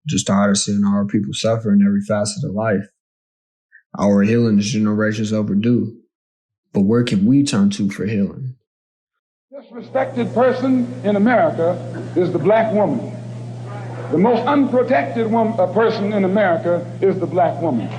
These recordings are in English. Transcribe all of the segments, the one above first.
just tired of seeing our people suffer in every facet of life. Our healing is generations overdue. But where can we turn to for healing? The most respected person in America is the black woman. The most unprotected person in America is the black woman.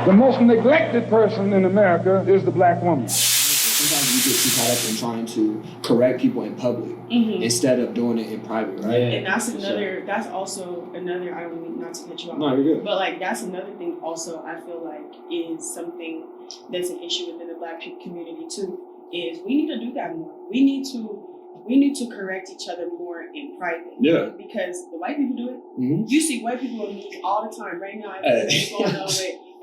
The most neglected person in America is the black woman. Sometimes we get too caught up in trying to correct people in public instead of doing it in private, right? Yeah. And that's also another, I don't mean not to cut you off. No, you're good. But like, that's another thing also I feel like is something that's an issue within the black community too, is we need to do that more. We need to correct each other more in private. Yeah. Because the white people do it. Mm-hmm. You see white people on the news all the time right now.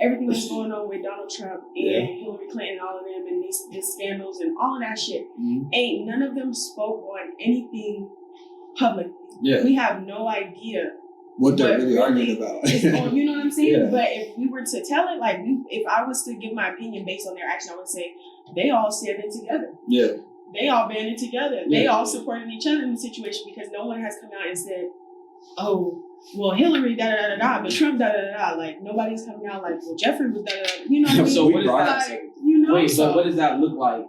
Everything that's going on with Donald Trump and Hillary Clinton, all of them, and these scandals and all of that shit. Mm-hmm. Ain't none of them spoke on anything public. Yeah. We have no idea what they're really arguing about. You know what I'm saying? Yeah. But if we were to tell it, like, if I was to give my opinion based on their action, I would say they all standing together. Yeah. They all banded together. Yeah. They all supported each other in the situation because no one has come out and said, oh, well, Hillary, da-da-da-da-da, but Trump, da-da-da-da. Like, nobody's coming out like, well, Jeffrey was da-da-da. You know what I mean? So what is that? Like, you know, wait, so what does that look like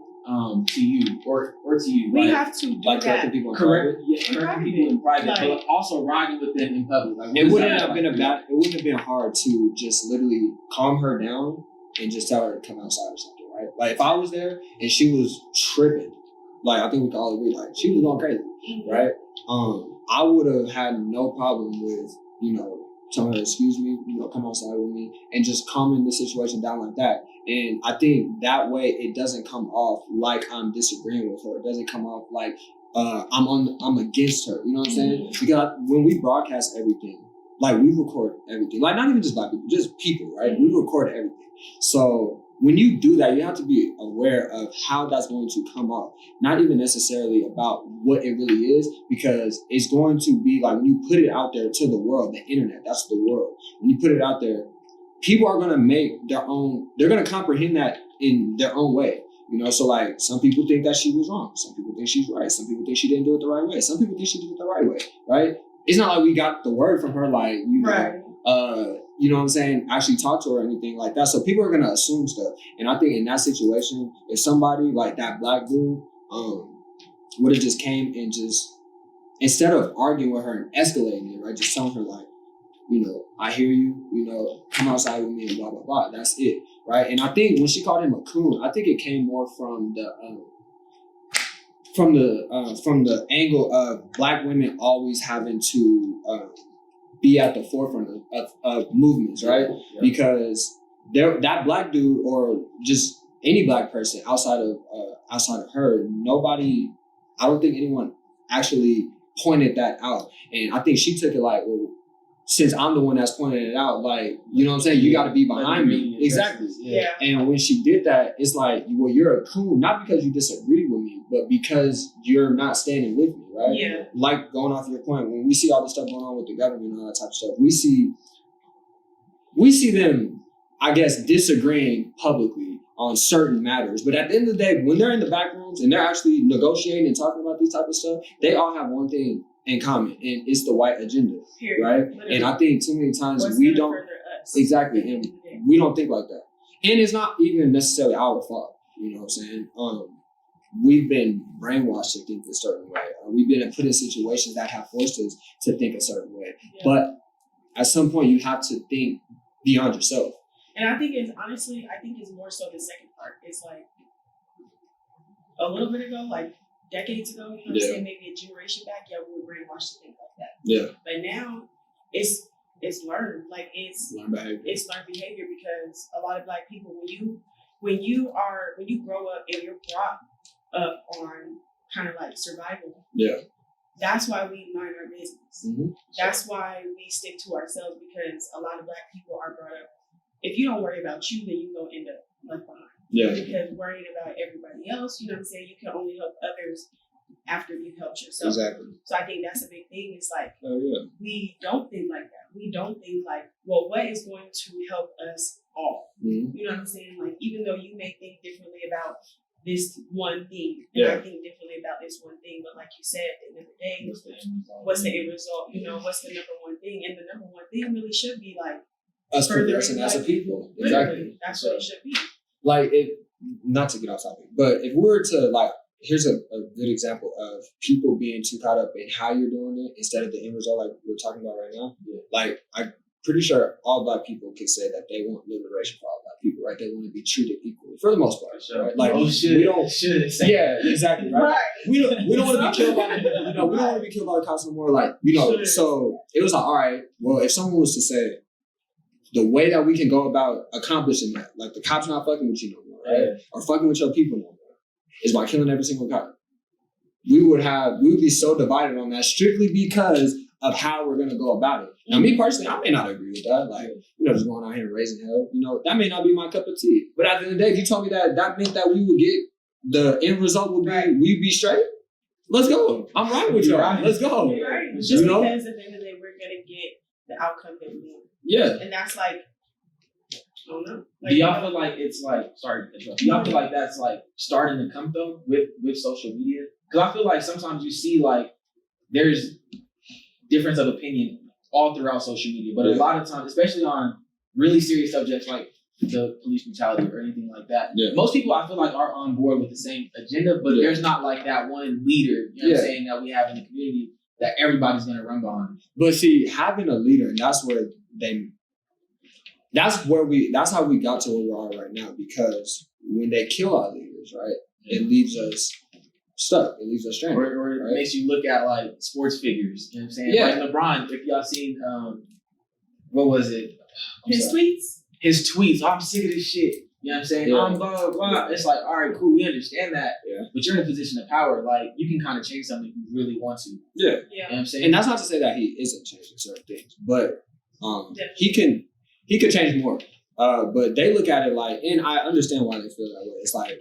to you or to you? We like, have to do like that. People correcting private. people in private, like, but also riding with them in public. Like, it wouldn't have been hard to just literally calm her down and just tell her to come outside or something, right? Like, if I was there and she was tripping, like, I think we can all agree, like, she was going crazy, right? I would have had no problem with, telling her, excuse me, come outside with me, and just calming the situation down like that. And I think that way it doesn't come off like I'm disagreeing with her. It doesn't come off like I'm against her. You know what I'm saying? Because when we broadcast everything, like, we record everything. Like, not even just black people, just people, right? We record everything. So when you do that, you have to be aware of how that's going to come off. Not even necessarily about what it really is, because it's going to be like, when you put it out there to the world, the internet, that's the world. When you put it out there, people are going to make their own, they're going to comprehend that in their oown way. So like, some people think that she was wrong. Some people think she's right. Some people think she didn't do it the right way. Some people think she did it the right way, right? It's not like we got the word from her, like, you know what I'm saying, actually talk to her or anything like that. So people are going to assume stuff. And I think in that situation, if somebody like that black dude would have just came and just, instead of arguing with her and escalating it, right, just telling her, like, I hear you, come outside with me and blah, blah, blah. That's it, right? And I think when she called him a coon, I think it came more from the angle of black women always having to be at the forefront of movements, right? Yeah. Because that black dude, or just any black person outside of her, nobody, I don't think anyone actually pointed that out. And I think she took it like, well, since I'm the one that's pointing it out, like, you know what I'm saying? You got to be behind me. Exactly. Yeah. And when she did that, it's like, well, you're a coon, not because you disagree with me, but because you're not standing with me, right? Yeah. Like, going off your point, when we see all this stuff going on with the government and all that type of stuff, we see them, I guess, disagreeing publicly on certain matters. But at the end of the day, when they're in the back rooms and they're actually negotiating and talking about these type of stuff, they all have one thing in common, and it's the white agenda. Period. Right? Literally. And I think too many times we don't exactly, and we don't think like that. And it's not even necessarily our fault. You know what I'm saying? We've been brainwashed to think a certain way. We've been put in situations that have forced us to think a certain way. Yeah. But at some point, you have to think beyond yourself. And I think it's more so the second part. It's like a little bit ago, like decades ago, you know what I'm saying, maybe a generation back, we were brainwashed to think like that. Yeah. But now it's learned. Like, it's learned behavior, because a lot of black people, when you grow up and you're brought up on kind of like survival. Yeah. That's why we mind our business. Mm-hmm. That's why we stick to ourselves, because a lot of black people are brought up, if you don't worry about you, then you're going to end up left behind. Yeah. Because worrying about everybody else, you know what I'm saying, you can only help others after you've helped yourself. Exactly. So I think that's a big thing. It's like, we don't think like that. We don't think like, well, what is going to help us all? Mm-hmm. You know what I'm saying? Like, even though you may think differently about this one thing, and I think differently about this one thing, but like you said, at the end of the day, what's the end result? What's the number one thing? thing, and the number one thing really should be like us furthering progressing as a Black people. Literally, Exactly. that's what it should be. Like, if not to get off topic, but if we were to like, here's a good example of people being too caught up in how you're doing it instead of the end result, like we're talking about right now. Yeah. Like, I'm pretty sure all Black people can say that they want liberation for all Black people, right? They want to be treated equally for the most part, right? Like, we don't. Yeah, exactly, right? We don't want to be killed by, we don't want to be killed by the cops no more. Like, so it was like, all right, well, if someone was to say the way that we can go about accomplishing that, like the cops not fucking with you no more, right? Or fucking with your people no more, is by killing every single cop. We would be so divided on that strictly because of how we're gonna go about it. Now, me personally, I may not agree with that. Like, just going out here and raising hell, that may not be my cup of tea. But at the end of the day, if you told me that meant that we would get the end result would be we'd be straight, let's go. I'm right with you. Right. Let's go. Right. Just because at the end of the day, we're gonna get the outcome that we want. Yeah. And that's like, I don't know. Like, Do y'all feel like it's like, do y'all feel like that's like starting to come though with social media? Because I feel like sometimes you see like there's difference of opinion all throughout social media, but a lot of times, especially on really serious subjects like the police brutality or anything like that, most people I feel like are on board with the same agenda, but there's not like that one leader, you know what I'm saying, that we have in the community that everybody's gonna run behind. But see, having a leader, and that's how we got to where we are right now, because when they kill our leaders, right, it leaves us stuck. It leaves us stranded. Or it makes you look at like sports figures, you know what I'm saying? Yeah. Like LeBron, if y'all seen, what was it? his tweets? His tweets, I'm sick of this shit. You know what I'm saying? Yeah. Blah, blah, blah. It's like, all right, cool, we understand that. Yeah. But you're in a position of power. Like, you can kind of change something if you really want to. Yeah. You know what I'm saying? And that's not to say that he isn't changing certain things, but he could change more. But they look at it like, and I understand why they feel that way. It's like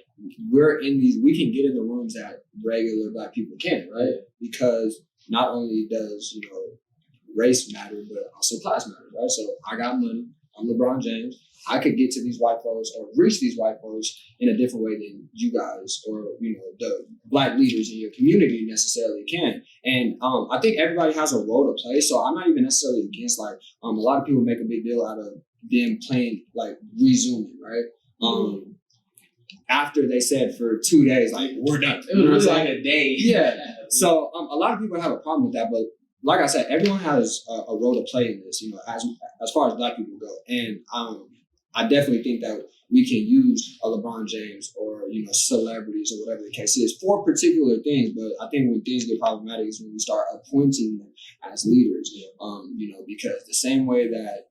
we can get in the rooms that regular Black people can't, right? Because not only does, race matter, but also class matters, right? So I got money. I'm LeBron James. I could get to these white folks or reach these white folks in a different way than you guys or, the Black leaders in your community necessarily can. And I think everybody has a role to play. So I'm not even necessarily against, like, a lot of people make a big deal out of them playing, like, resuming, right? After they said for 2 days, like, we're done. It was really like a day. Yeah. So a lot of people have a problem with that, but like I said, everyone has a role to play in this, as far as Black people go. And I definitely think that we can use a LeBron James or, celebrities or whatever the case is for particular things. But I think when things get problematic is when we start appointing them as leaders, because the same way that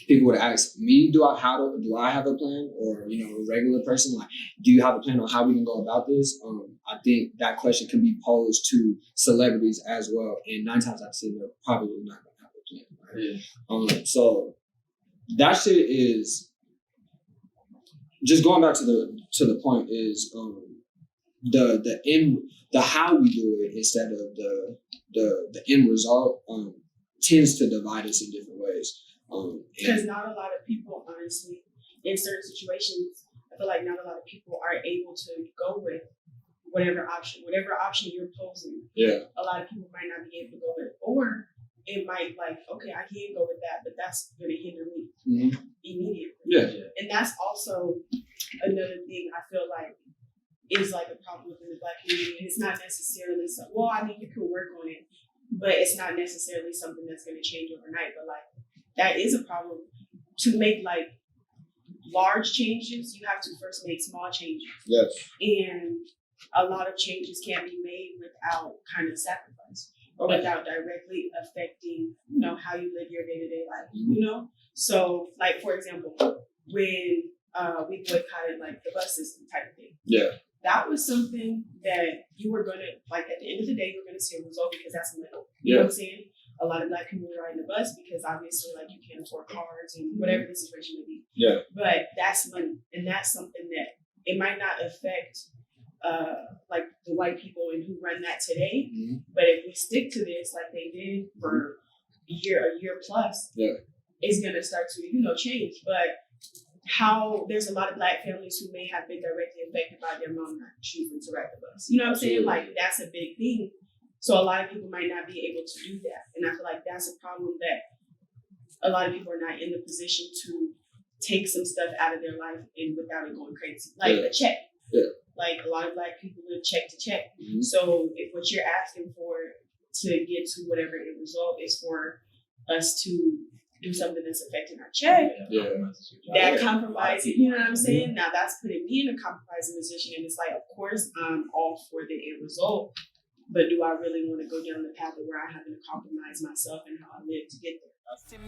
people would ask me, do I have a plan? Or, a regular person, like, do you have a plan on how we can go about this? I think that question can be posed to celebrities as well. And 9 times out of 10, they're probably not going to have a plan, right? Yeah. So that shit is just going back to the point is the how we do it instead of the end result tends to divide us in different ways. Because not a lot of people, honestly, in certain situations, I feel like not a lot of people are able to go with whatever option you're posing. Yeah. A lot of people might not be able to go with, or it might like, okay, I can go with that, but that's going to hinder me immediately. Yeah. And that's also another thing I feel like is like a problem within the Black community. And it's not necessarily you can work on it, but it's not necessarily something that's going to change overnight. But like, that is a problem. To make like large changes, you have to first make small changes. Yes. And a lot of changes can't be made without kind of sacrifice, without directly affecting, how you live your day-to-day life, So like, for example, when we boycotted like the bus system type of thing. Yeah. That was something that you were going to, like, at the end of the day, you're going to see a result because that's money. You know what I'm saying? A lot of Black people are riding the bus because obviously, like, you can't afford cars and whatever the situation may be. Yeah. But that's money. And that's something that it might not affect, like, the white people and who run that today. Mm-hmm. But if we stick to this like they did for a year plus, it's going to start to, change. But there's a lot of Black families who may have been directly affected by their mom not choosing to ride the bus. You know what I'm saying? Like, that's a big thing. So a lot of people might not be able to do that. And I feel like that's a problem that a lot of people are not in the position to take some stuff out of their life and without it going crazy. Like a check. Yeah. Like a lot of Black people live check to check. Mm-hmm. So if what you're asking for to get to whatever end result is for us to do something that's affecting our check, that compromising, you know what I'm saying? Now that's putting me in a compromising position, and it's like, of course, I'm all for the end result, but do I really want to go down the path of where I have to compromise myself and how I live to get there?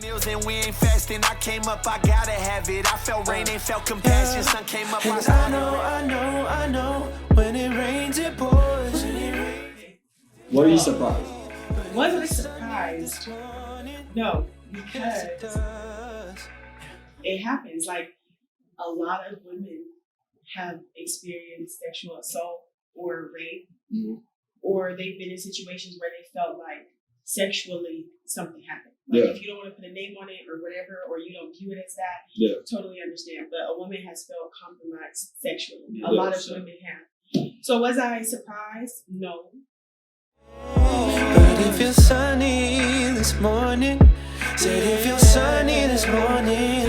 Meals and we ain't fasting. I came up, I gotta have it. I felt rain, ain't felt compassion. Sun came up, I know. When it rains, it pours. Were you surprised? Was I surprised? No, because it happens. Like, a lot of women have experienced sexual assault or rape, or they've been in situations where they felt like sexually something happened. Like, if you don't want to put a name on it or whatever, or you don't view it as that, totally understand. But a woman has felt compromised sexually. A lot of women have. So was I surprised? No. But it feels sunny this morning. Said it feels sunny this morning.